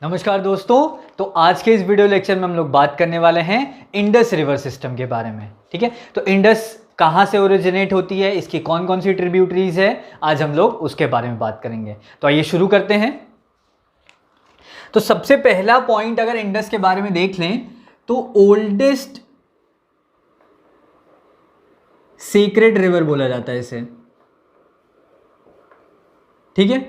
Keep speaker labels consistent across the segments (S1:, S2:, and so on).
S1: नमस्कार दोस्तों। तो आज के इस वीडियो लेक्चर में हम लोग बात करने वाले हैं इंडस रिवर सिस्टम के बारे में। ठीक है, तो इंडस कहाँ से ओरिजिनेट होती है, इसकी कौन कौन सी ट्रिब्यूटरीज है, आज हम लोग उसके बारे में बात करेंगे। तो आइए शुरू करते हैं। तो सबसे पहला पॉइंट अगर इंडस के बारे में देख लें तो ओल्डेस्ट सीक्रेट रिवर बोला जाता है इसे। ठीक है,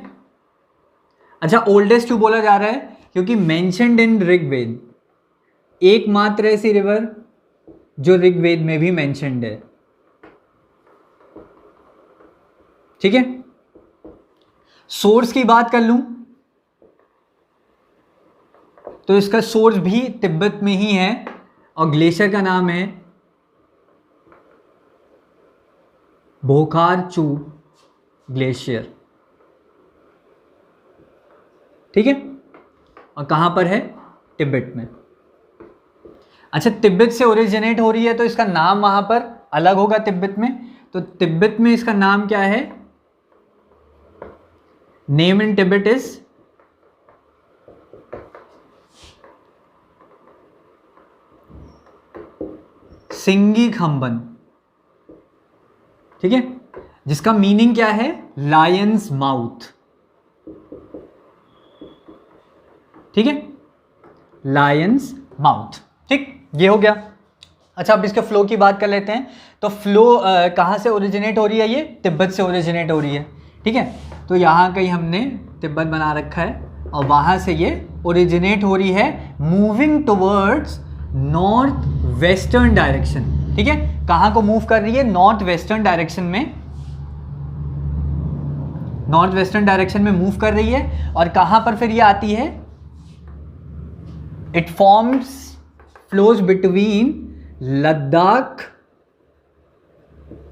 S1: अच्छा ओल्डेस्ट क्यों बोला जा रहा है? क्योंकि मेंशन्ड इन ऋग्वेद, एकमात्र ऐसी रिवर जो ऋग्वेद में भी मेंशन्ड है। ठीक है, सोर्स की बात कर लूं तो इसका सोर्स भी तिब्बत में ही है और ग्लेशियर का नाम है बोकारचू ग्लेशियर। ठीक है, और कहां पर है? तिब्बत में। अच्छा, तिब्बत से ओरिजिनेट हो रही है तो इसका नाम वहां पर अलग होगा तिब्बत में। तो तिब्बत में इसका नाम क्या है? Name in Tibet is Singi Khamban. ठीक है, जिसका मीनिंग क्या है? Lion's mouth. ठीक है, लायंस माउथ। ठीक, ये हो गया। अच्छा, अब इसके फ्लो की बात कर लेते हैं। तो फ्लो कहाँ से ओरिजिनेट हो रही है? ये तिब्बत से ओरिजिनेट हो रही है। ठीक है, तो यहाँ कहीं हमने तिब्बत बना रखा है और वहाँ से ये ओरिजिनेट हो रही है moving towards north western direction. ठीक है, कहाँ को मूव कर रही है? नॉर्थ वेस्टर्न डायरेक्शन में, नॉर्थ वेस्टर्न डायरेक्शन में मूव कर रही है। और कहाँ पर फिर ये आती है? It flows between Ladakh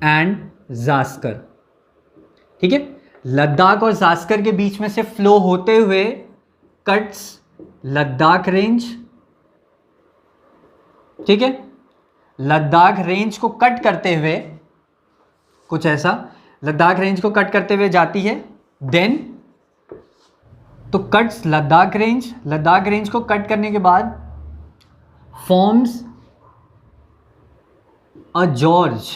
S1: and Zanskar. ठीक है, लद्दाख और जास्कर के बीच में से फ्लो होते हुए कट्स लद्दाख रेंज। ठीक है, लद्दाख रेंज को कट करते हुए कुछ ऐसा, लद्दाख रेंज को कट करते हुए जाती है। देन तो cuts Ladakh range, Ladakh range को कट करने के बाद फॉर्म्स अ जॉर्ज।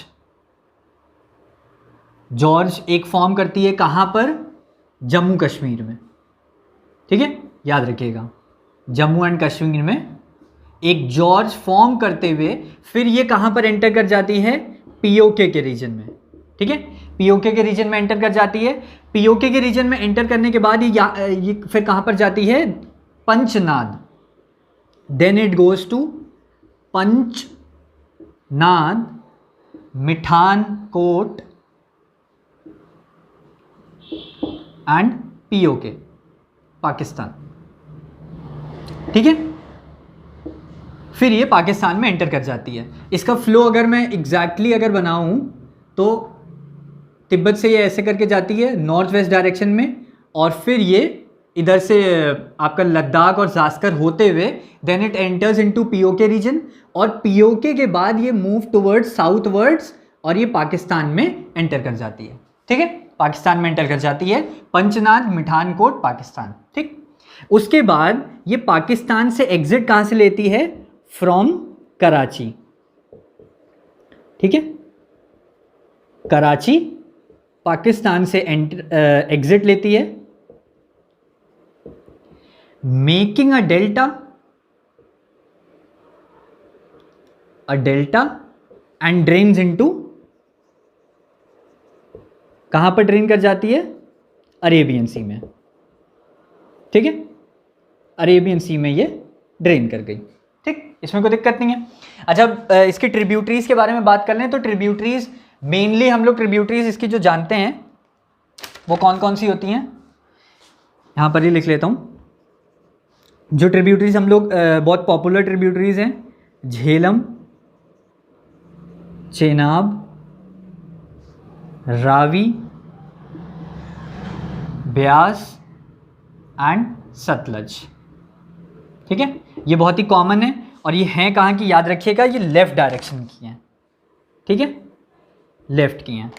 S1: जॉर्ज एक फॉर्म करती है कहां पर? जम्मू कश्मीर में। ठीक है, याद रखिएगा, जम्मू एंड कश्मीर में एक जॉर्ज फॉर्म करते हुए फिर ये कहां पर एंटर कर जाती है? पीओके के रीजन में। ठीक है, पीओके के रीजन में एंटर कर जाती है। पीओके के रीजन में एंटर करने के बाद ये फिर कहां पर जाती है? Panchnad. Then it goes to Panchnad, Mithankot and PoK, Pakistan. ठीक है, फिर ये पाकिस्तान में एंटर कर जाती है। इसका फ्लो अगर मैं एग्जैक्टली अगर बनाऊं तो तिब्बत से ये ऐसे करके जाती है नॉर्थ वेस्ट डायरेक्शन में और फिर ये इधर से आपका लद्दाख और जास्कर होते हुए then it enters into PoK region और पीओके के बाद ये मूव टुवर्ड्स साउथ वर्ड्स और ये पाकिस्तान में एंटर कर जाती है। ठीक है, पाकिस्तान में एंटर कर जाती है, पंचनाद, मिठानकोट, पाकिस्तान। ठीक, उसके बाद ये पाकिस्तान से एग्जिट कहाँ से लेती है? फ्रॉम कराची। ठीक है, कराची पाकिस्तान से एग्जिट लेती है, making a delta and drains into, कहां पर ड्रेन कर जाती है? अरेबियन सी में। ठीक है, अरेबियन सी में ये ड्रेन कर गई। ठीक, इसमें कोई दिक्कत नहीं है। अच्छा, इसकी ट्रिब्यूटरीज के बारे में बात कर लें तो ट्रिब्यूटरीज मेनली हम लोग ट्रिब्यूटरीज इसकी जो जानते हैं वो कौन कौन सी होती हैं, यहाँ पर ही लिख लेता हूँ। जो ट्रिब्यूटरीज हम लोग बहुत पॉपुलर ट्रिब्यूटरीज हैं, झेलम, चेनाब, रावी, ब्यास एंड सतलज। ठीक है, ये बहुत ही कॉमन है और ये हैं कहाँ की? याद रखिएगा, ये लेफ्ट डायरेक्शन की हैं। ठीक है, लेफ्ट की हैं।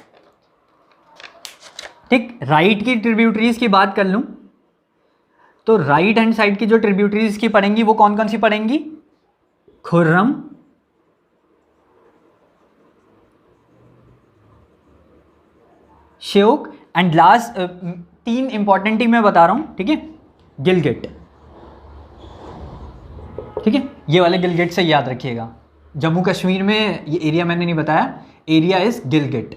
S1: ठीक, राइट की ट्रिब्यूटरीज की बात कर लूं तो राइट हैंड साइड की जो ट्रिब्यूटरीज की पड़ेंगी वो कौन कौन सी पड़ेंगी? Khurram, Shyok and last 3 important ही मैं बता रहा हूं, ठीक है, गिलगिट। ठीक है, ये वाले गिलगिट से याद रखिएगा। जम्मू कश्मीर में ये एरिया मैंने नहीं बताया, एरिया इज गिलगिट।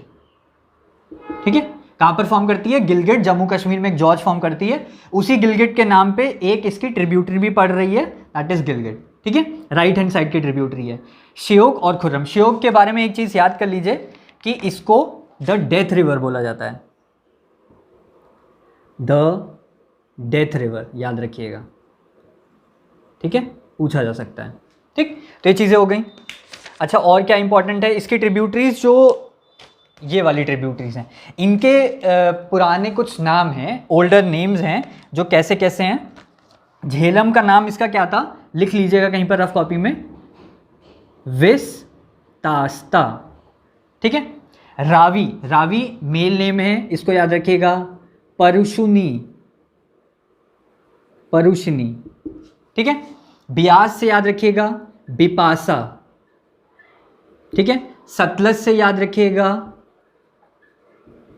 S1: ठीक है, कहां पर फॉर्म करती है? गिलगिट, जम्मू कश्मीर में एक जॉर्ज फॉर्म करती है, उसी गिलगिट के नाम पे एक इसकी ट्रिब्यूटरी भी पड़ रही है, दैट इज गिलगिट। ठीक है, राइट हैंड साइड की ट्रिब्यूटरी है। श्योक और खुर्रम, श्योक के बारे में एक चीज याद कर लीजिए कि इसको द डेथ रिवर बोला जाता है, द डेथ रिवर, याद रखिएगा। ठीक है, पूछा जा सकता है। ठीक, तो ये चीज़ें हो गई। अच्छा, और क्या इंपॉर्टेंट है? इसकी ट्रिब्यूटरीज, जो ये वाली ट्रिब्यूटरीज हैं, इनके पुराने कुछ नाम हैं, ओल्डर नेम्स हैं, जो कैसे कैसे हैं। झेलम का नाम इसका क्या था? लिख लीजिएगा कहीं पर रफ कॉपी में, विस्तास्ता। ठीक है, रावी, रावी मेल नेम है, इसको याद रखिएगा, परुशुनी, परुशनी। ठीक है, ब्यास से याद रखिएगा, बिपासा। ठीक है, सतलज से याद रखिएगा,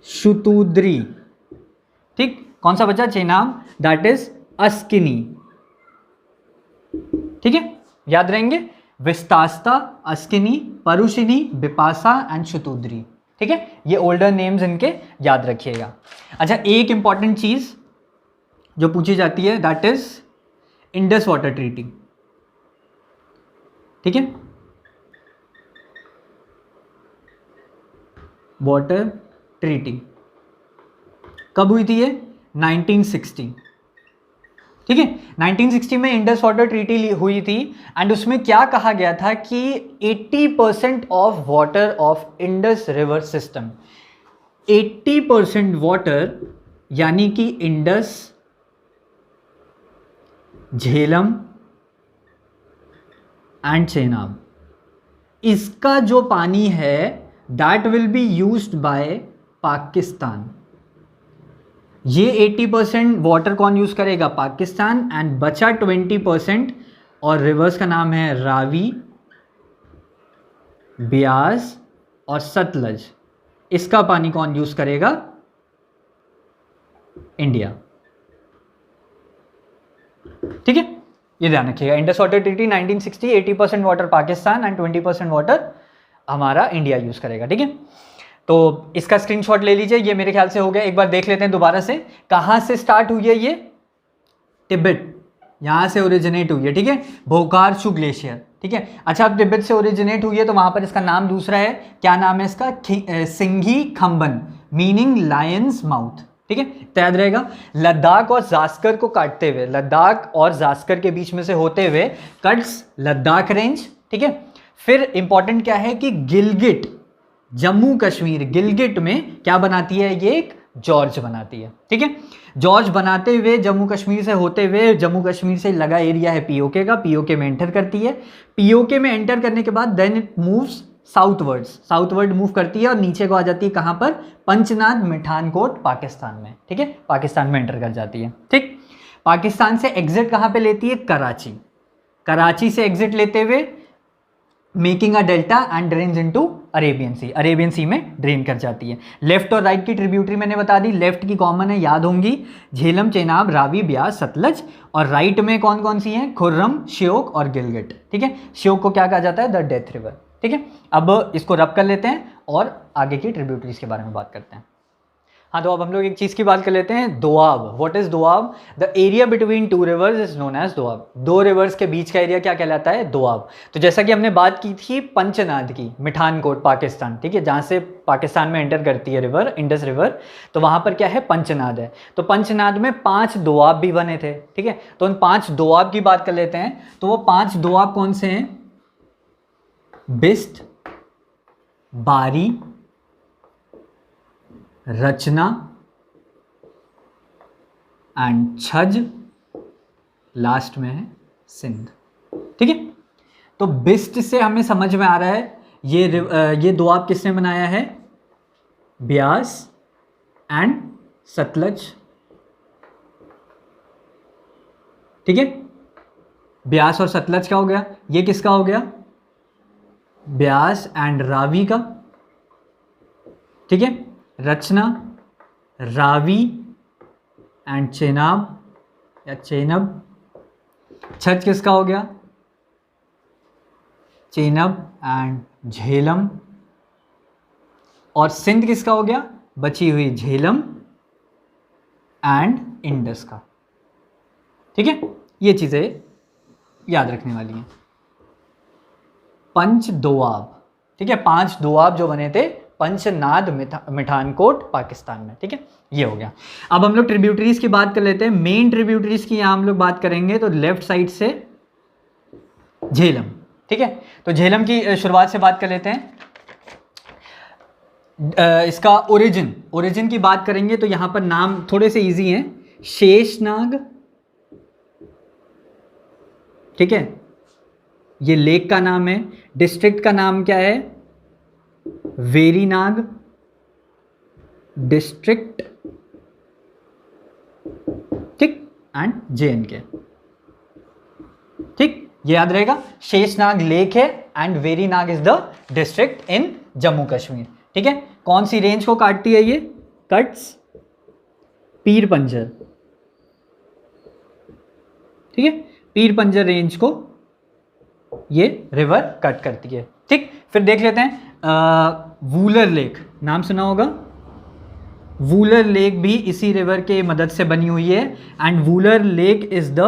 S1: शुतुद्री। ठीक, कौन सा बचा? Chenab, that is Askini. ठीक है, याद रहेंगे, विस्तास्ता, अस्किनी, परुशिनी, बिपासा एंड शुतुद्री। ठीक है, ये ओल्डर नेम्स इनके याद रखिएगा। अच्छा, एक इंपॉर्टेंट चीज जो पूछी जाती है, that is Indus water treaty. ठीक है, वाटर ट्रीटी कब हुई थी? ये 1960। ठीक है, 1960 में इंडस वाटर ट्रीटी हुई थी, एंड उसमें क्या कहा गया था कि 80% of water of Indus river system, 80% water यानी कि इंडस, झेलम एंड चेनाब, इसका जो पानी है that will be used by Pakistan. ये 80% वाटर कौन यूज करेगा? पाकिस्तान, एंड बचा 20%, और रिवर्स का नाम है रावी, ब्यास और सतलज, इसका पानी कौन यूज करेगा? इंडिया। ठीक है, ये ध्यान रखिएगा। Indus water treaty 1960, 80% water Pakistan and 20% water हमारा इंडिया यूज करेगा। ठीक है, तो इसका स्क्रीनशॉट ले लीजिए। ये मेरे ख्याल से हो गया, एक बार देख लेते हैं दोबारा से। कहां से स्टार्ट हुई है ये? तिब्बत, यहां से ओरिजिनेट हुई है। ठीक है, बोकार्चू ग्लेशियर। ठीक है, अच्छा, अब तिब्बत से ओरिजिनेट हुई है तो वहां पर इसका नाम दूसरा है, क्या नाम है इसका? सिंघी खंबन, मीनिंग लायंस माउथ। ठीक है, तो याद रहेगा, लद्दाख और जास्कर को काटते हुए, लद्दाख और जास्कर के बीच में से होते हुए कट्स लद्दाख रेंज। ठीक है, फिर इंपॉर्टेंट क्या है कि गिलगिट, जम्मू कश्मीर, गिलगिट में क्या बनाती है? ये एक जॉर्ज बनाती है। ठीक है, जॉर्ज बनाते हुए जम्मू कश्मीर से होते हुए, जम्मू कश्मीर से लगा एरिया है पीओके का, पीओके में एंटर करती है। पीओके में एंटर करने के बाद then it moves southward move करती है, और नीचे को आ जाती है कहां पर? पंचनाद, मिठानकोट, पाकिस्तान में। ठीक है, पाकिस्तान में एंटर कर जाती है। ठीक, पाकिस्तान से एग्जिट कहां पे लेती है? कराची। कराची से एग्जिट लेते हुए making a delta and drains into Arabian sea, Arabian sea में ड्रेन कर जाती है। लेफ्ट और राइट की ट्रिब्यूटरी मैंने बता दी, लेफ्ट की कॉमन है, याद होंगी, झेलम, चेनाब, रावी, ब्यास, सतलज, और राइट में कौन कौन सी हैं? खुर्रम, श्योक और गिलगिट। ठीक है, श्योक को क्या कहा जाता है? The death river. ठीक है, अब इसको रब कर लेते हैं और आगे की ट्रिब्यूटरीज के बारे में बात करते हैं। हाँ, तो अब हम लोग एक चीज़ की बात कर लेते हैं, doab. What is doab? The area between two rivers is known as doab. दो रिवर्स के बीच का एरिया क्या कहलाता है? दोआब। तो जैसा कि हमने बात की थी पंचनाद की, मिठानकोट, पाकिस्तान, ठीक है, जहाँ से पाकिस्तान में एंटर करती है रिवर, इंडस रिवर, तो वहाँ पर क्या है? पंचनाद है। तो पंचनाद में 5 दोआब भी बने थे। ठीक है, तो उन 5 दोआब की बात कर लेते हैं। तो वो 5 दोआब कौन से हैं? बिस्ट, बारी, रचना एंड छज, लास्ट में है सिंध। ठीक है, तो बिस्ट से हमें समझ में आ रहा है ये दोआब किसने बनाया है? ब्यास एंड सतलज ठीक है। ब्यास और सतलज का हो गया, ये किसका हो गया, ब्यास एंड रावी का, ठीक है। रचना, रावी एंड चेनाब या चेनब। छठ किसका हो गया, चेनब एंड झेलम। और सिंध किसका हो गया, बची हुई झेलम एंड इंडस का, ठीक है। ये चीजें याद रखने वाली हैं। पंच दोआब, ठीक है, 5 दोआब जो बने थे पंचनाद मिठानकोट पाकिस्तान में, ठीक है। ये हो गया। अब हम लोग ट्रिब्यूटरीज की बात कर लेते हैं। मेन ट्रिब्यूटरीज की यहां हम लोग बात करेंगे तो लेफ्ट साइड से झेलम, ठीक है। तो झेलम की शुरुआत से बात कर लेते हैं। इसका ओरिजिन की बात करेंगे तो यहां पर नाम थोड़े से इजी हैं। शेषनाग, ठीक है, ये लेक का नाम है। डिस्ट्रिक्ट का नाम क्या है, वेरीनाग डिस्ट्रिक्ट, ठीक, एंड JNK, ठीक, ये याद रहेगा। शेषनाग लेक है and Verinag is the district in Jammu Kashmir, ठीक है। कौन सी रेंज को काटती है ये, कट्स पीर पंजर, ठीक है, पीर पंजर रेंज को ये रिवर कट करती है, ठीक। फिर देख लेते हैं वूलर लेक, नाम सुना होगा। वूलर लेक भी इसी रिवर के मदद से बनी हुई है and Wular lake is the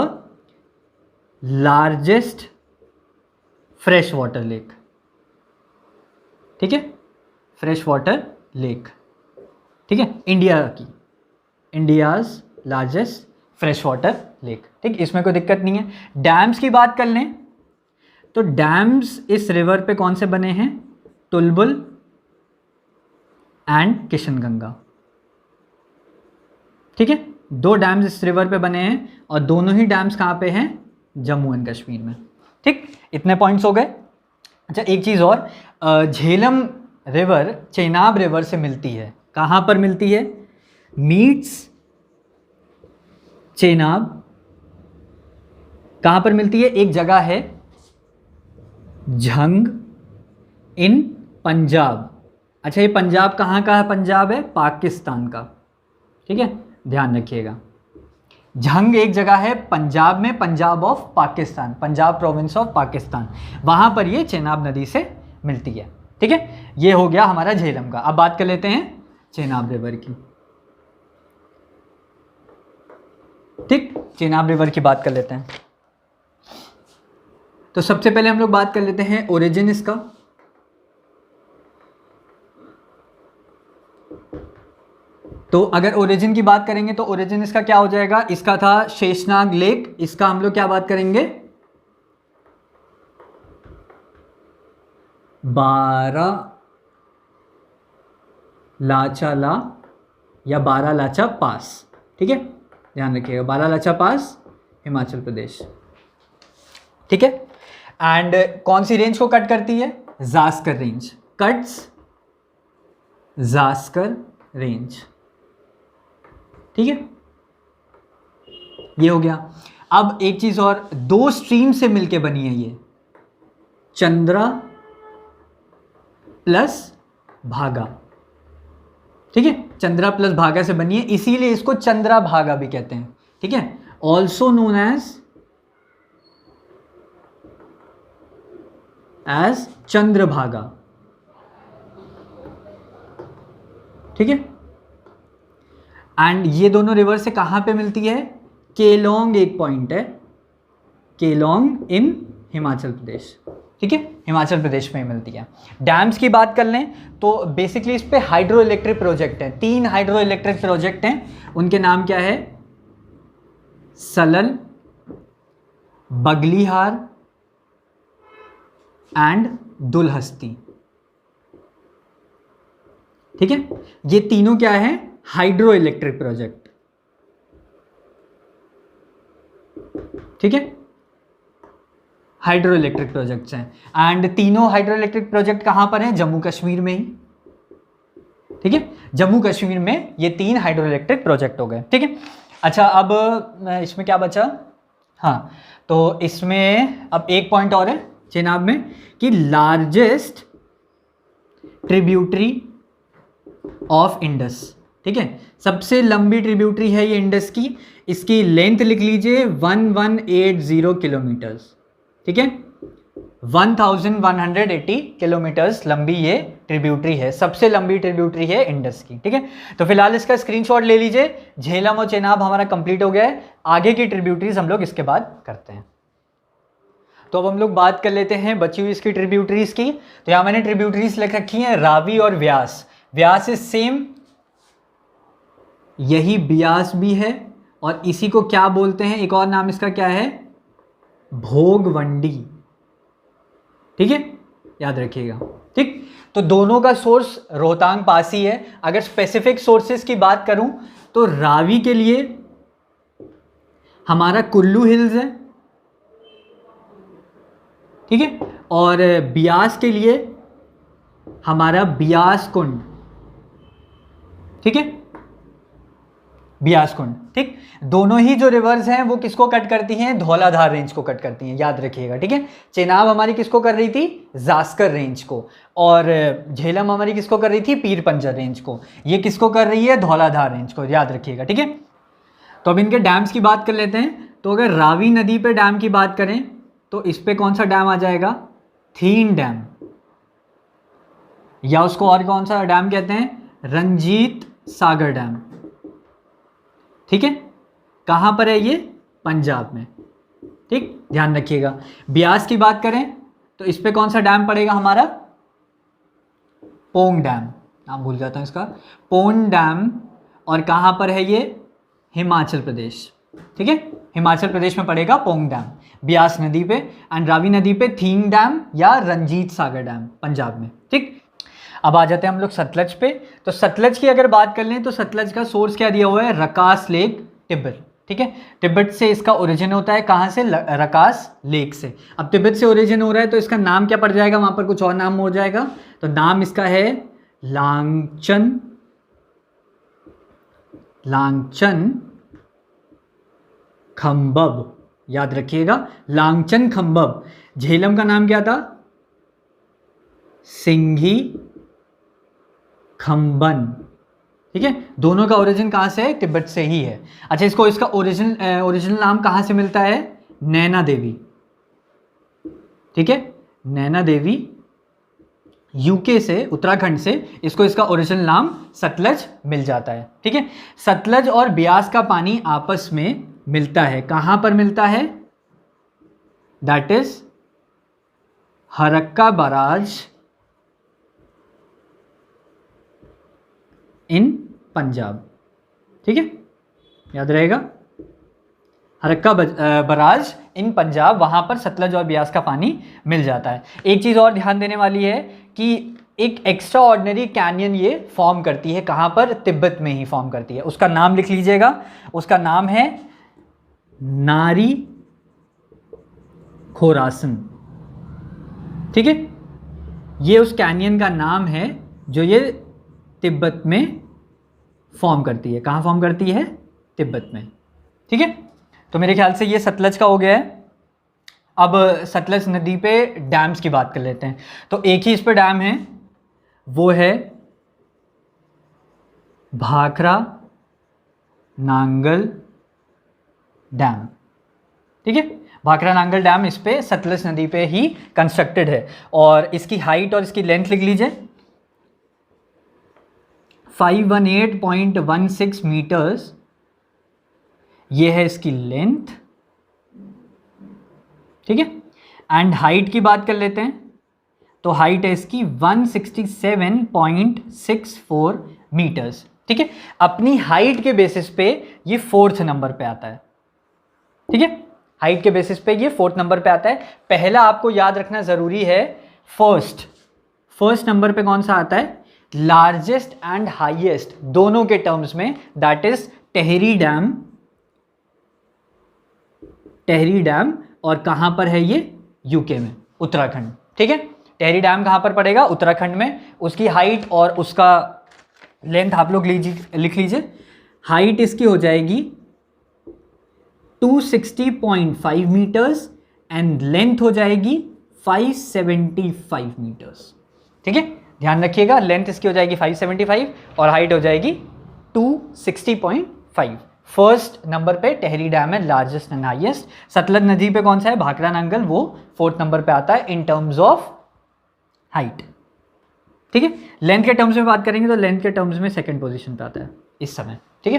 S1: largest fresh water lake, ठीक है, फ्रेश वाटर लेक, ठीक है, India's largest fresh water lake, ठीक, इसमें कोई दिक्कत नहीं है। डैम्स की बात कर लें तो डैम्स इस रिवर पे कौन से बने हैं, तुलबुल एंड किशनगंगा, ठीक है। 2 डैम्स इस रिवर पे बने हैं और दोनों ही डैम्स कहाँ पे हैं, जम्मू एंड कश्मीर में, ठीक। इतने पॉइंट्स हो गए। अच्छा, एक चीज़ और, झेलम रिवर चेनाब रिवर से मिलती है। कहाँ पर मिलती है, मीट्स चेनाब, कहाँ पर मिलती है, एक जगह है झंग इन पंजाब। अच्छा, ये पंजाब कहाँ का है, पंजाब है पाकिस्तान का, ठीक है, ध्यान रखिएगा। झंग एक जगह है पंजाब में, Punjab of Pakistan, Punjab province of Pakistan, वहां पर ये चेनाब नदी से मिलती है, ठीक है। ये हो गया हमारा झेलम का। अब बात कर लेते हैं चेनाब रिवर की, ठीक, चेनाब रिवर की बात कर लेते हैं। तो सबसे पहले हम लोग बात कर लेते हैं ओरिजिन इसका। तो अगर ओरिजिन की बात करेंगे तो ओरिजिन इसका क्या हो जाएगा, इसका था शेषनाग लेक, इसका हम लोग क्या बात करेंगे, बारालाचा या बारालाचा पास, ठीक है, ध्यान रखिएगा, बारालाचा पास हिमाचल प्रदेश, ठीक है। एंड कौन सी रेंज को कट करती है, Zanskar range, cuts Zanskar range, ठीक है, ये हो गया। अब एक चीज और, 2 स्ट्रीम से मिलके बनी है ये, चंद्रा प्लस भागा, ठीक है, चंद्रा प्लस भागा से बनी है, इसीलिए इसको चंद्रा भागा भी कहते हैं, ठीक है, ऑल्सो नोन एज चंद्रभागा, ठीक है। एंड ये दोनों रिवर से कहां पे मिलती है, केलोंग एक पॉइंट है, केलोंग इन हिमाचल प्रदेश, ठीक है, हिमाचल प्रदेश में मिलती है। डैम्स की बात कर लें तो बेसिकली इस पे हाइड्रो इलेक्ट्रिक प्रोजेक्ट हैं, 3 हाइड्रो इलेक्ट्रिक प्रोजेक्ट हैं, उनके नाम क्या है, सलल, बगलीहार एंड दुलहस्ती, ठीक है। ये तीनों क्या है, हाइड्रो इलेक्ट्रिक प्रोजेक्ट, ठीक है, हाइड्रो इलेक्ट्रिक प्रोजेक्ट्स हैं। एंड तीनों हाइड्रो इलेक्ट्रिक प्रोजेक्ट कहां पर हैं, जम्मू कश्मीर में ही, ठीक है, जम्मू कश्मीर में ये 3 हाइड्रो इलेक्ट्रिक प्रोजेक्ट हो गए, ठीक है। अच्छा, अब इसमें क्या बचा, हाँ, तो इसमें अब एक पॉइंट और है चेनाब में कि लार्जेस्ट ट्रिब्यूटरी ऑफ इंडस, ठीक है, सबसे लंबी ट्रिब्यूटरी है ये इंडस की, इसकी लेंथ लिख लीजिए 1180 किलोमीटर्स, ठीक है, 1180 किलोमीटर्स लंबी ये ट्रिब्यूटरी है, सबसे लंबी ट्रिब्यूटरी है इंडस की, ठीक है। तो फिलहाल इसका स्क्रीनशॉट ले लीजिए, झेलम और चेनाब हमारा कंप्लीट हो गया है, आगे की ट्रिब्यूटरीज हम लोग इसके बाद करते हैं। तो अब हम लोग बात कर लेते हैं बची हुई इसकी ट्रिब्यूटरीज की। तो यहाँ मैंने ट्रिब्यूटरीज लिख रखी हैं रावी और व्यास। व्यास इज सेम, यही ब्यास भी है, और इसी को क्या बोलते हैं, एक और नाम इसका क्या है, भोगवंडी, ठीक है, याद रखिएगा, ठीक। तो दोनों का सोर्स रोहतांग पास ही है। अगर स्पेसिफिक सोर्सेस की बात करूं तो रावी के लिए हमारा कुल्लू हिल्स है, ठीक है, और ब्यास के लिए हमारा ब्यास कुंड, ठीक है, ब्यास कुंड, ठीक। दोनों ही जो रिवर्स हैं वो किसको कट करती हैं, धौलाधार रेंज को कट करती हैं, याद रखिएगा, ठीक है। चेनाब हमारी किसको कर रही थी, जास्कर रेंज को, और झेलम हमारी किसको कर रही थी, पीर पंजर रेंज को। ये किसको कर रही है, धौलाधार रेंज को, याद रखिएगा, ठीक है। तो अब इनके डैम्स की बात कर लेते हैं। तो अगर रावी नदी पे डैम की बात करें तो इस पे कौन सा डैम आ जाएगा, थीन डैम, या उसको और कौन सा डैम कहते हैं, रंजीत सागर डैम, ठीक है। कहां पर है ये, पंजाब में, ठीक, ध्यान रखिएगा। ब्यास की बात करें तो इस पे कौन सा डैम पड़ेगा हमारा, पोंग डैम, नाम भूल जाता हूं इसका, पोंग डैम, और कहां पर है ये, हिमाचल प्रदेश, ठीक है, हिमाचल प्रदेश में पड़ेगा पोंग डैम, ब्यास नदी पे, एंड रावी नदी पे थीन डैम या रंजीत सागर डैम पंजाब में, ठीक। अब आ जाते हैं हम लोग सतलज पे। तो सतलज की अगर बात कर लें तो सतलज का सोर्स क्या दिया हुआ है, रकास लेक, तिब्बत, ठीक है। तिब्बत से इसका ओरिजिन होता है, कहाँ से, रकास लेक से। अब तिब्बत से ओरिजिन हो रहा है तो इसका नाम क्या पड़ जाएगा, वहाँ पर कुछ और नाम हो जाएगा, तो नाम इसका है लांगचन, लांगचन खंबब, याद रखिएगा, लांगचन खंबब। झेलम का नाम क्या था, सिंघी खंबन, ठीक है। दोनों का ओरिजिन कहाँ से है, तिब्बत से ही है। अच्छा, इसको इसका ओरिजिनल नाम कहाँ से मिलता है, नैना देवी, ठीक है, नैना देवी यूके से, उत्तराखंड से इसको इसका ओरिजिनल नाम सतलज मिल जाता है, ठीक है। सतलज और ब्यास का पानी आपस में मिलता है, कहाँ पर मिलता है, दैट इज हरक्का बराज इन पंजाब, ठीक है, याद रहेगा, हरक्का बराज इन पंजाब, वहां पर सतलज और ब्यास का पानी मिल जाता है। एक चीज़ और ध्यान देने वाली है कि एक एक्स्ट्रा ऑर्डिनरी कैनियन ये फॉर्म करती है, कहाँ पर, तिब्बत में ही फॉर्म करती है। उसका नाम लिख लीजिएगा, उसका नाम है नारी खोरासन, ठीक है। ये उस कैनियन का नाम है जो ये तिब्बत में फॉर्म करती है। कहाँ फॉर्म करती है, तिब्बत में, ठीक है। तो मेरे ख्याल से ये सतलज का हो गया है। अब सतलज नदी पे डैम्स की बात कर लेते हैं। तो एक ही इस पे डैम है, वो है भाखरा नांगल डैम, ठीक है। भाखरा नांगल डैम इस पे सतलज नदी पे ही कंस्ट्रक्टेड है, और इसकी हाइट और इसकी लेंथ लिख लीजिए, 518.16 मीटर्स ये है इसकी लेंथ, ठीक है। एंड हाइट की बात कर लेते हैं, तो हाइट है इसकी 167.64 मीटर्स, ठीक है। अपनी हाइट के बेसिस पे ये 4th नंबर पे आता है, ठीक है, हाइट के बेसिस पे ये 4th नंबर पे आता है। पहला आपको याद रखना जरूरी है, फर्स्ट नंबर पे कौन सा आता है, लार्जेस्ट एंड हाईएस्ट दोनों के टर्म्स में, दैट इज टेहरी डैम, और कहां पर है ये, यूके में, उत्तराखंड, ठीक है। टेहरी डैम कहां पर पड़ेगा, उत्तराखंड में। उसकी हाइट और उसका लेंथ आप लोग लिख लीजिए। हाइट इसकी हो जाएगी 260.5 मीटर्स एंड लेंथ हो जाएगी 575 मीटर्स। ठीक है, ध्यान रखिएगा, लेंथ इसकी हो जाएगी 575 और हाइट हो जाएगी 260.5। फर्स्ट नंबर पे टेहरी डैम है, लार्जेस्ट एंड हाईएस्ट। सतलज नदी पे कौन सा है, भाखड़ा नांगल, वो 4th नंबर पे आता है इन टर्म्स ऑफ हाइट। ठीक है, लेंथ के टर्म्स में बात करेंगे तो लेंथ के टर्म्स में 2nd पोजीशन पे आता है इस समय। ठीक है,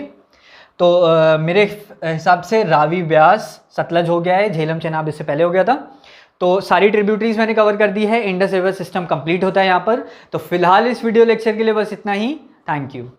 S1: तो मेरे हिसाब से रावी, ब्यास, सतलज हो गया है, झेलम चेनाब इससे पहले हो गया था। तो सारी ट्रिब्यूटरीज मैंने कवर कर दी है, इंडस रिवर सिस्टम कंप्लीट होता है यहाँ पर। तो फिलहाल इस वीडियो लेक्चर के लिए बस इतना ही। Thank you.